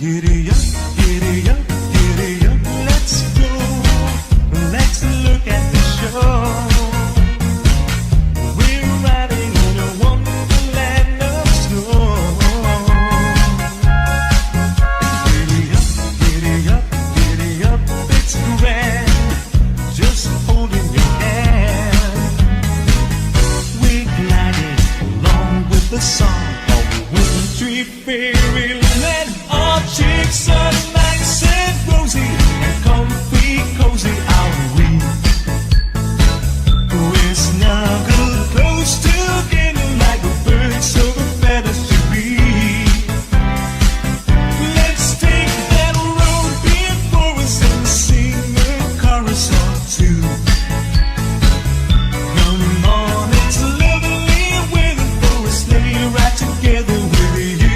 Giddy up, giddy up, giddy up, let's go. Let's look at the show. We're riding in a wonderland of snow. Giddy up, giddy up, giddy up, it's grand. Just holding your hand. We're gliding along with the song of the wintry fairyland. Our cheeks are nice and rosy and comfy, cozy, are we? We're snuggled close together like a bird so the feathers should be. Let's take that road before us and sing a chorus or two. Come on, it's lovely weather for a sleigh ride together with you.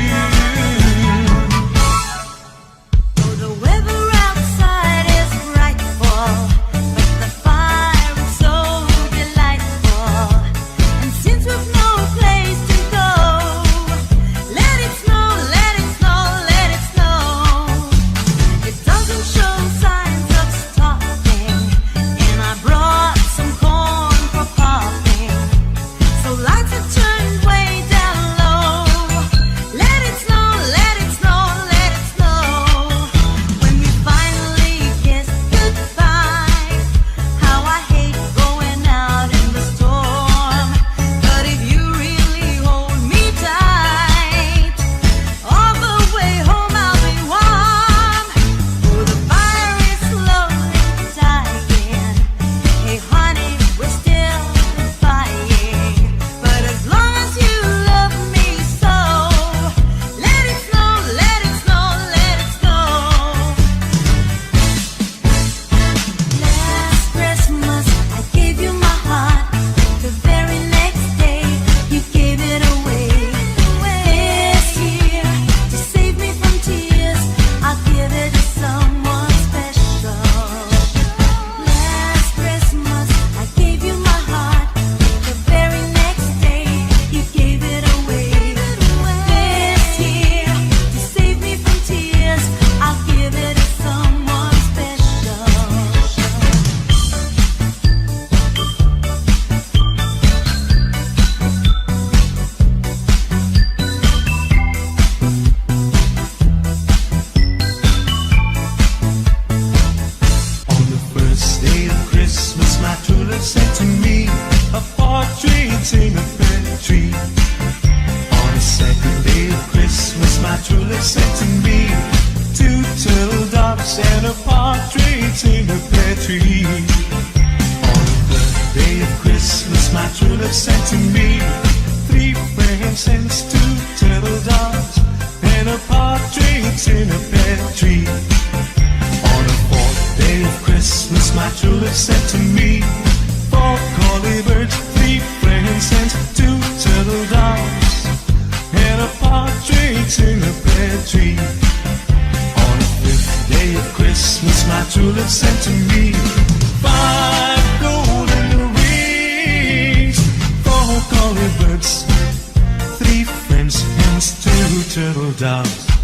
Sent to me a partridge in a pear tree. On the second day of Christmas, my true love sent to me 2 turtle doves and a partridge in a pear tree. On the third day of Christmas, my true love sent to me 3 frankincense, 2 turtle doves and a partridge in a pear tree. On the fourth day of Christmas, my true love sent to me 4 collie birds, 3 frankincense, 2 turtle doves and a partridge in a pear tree. On the 5th day of Christmas, my true love sent to me 5 golden rings, 4 collie birds, 3 frankincense, 2 turtle doves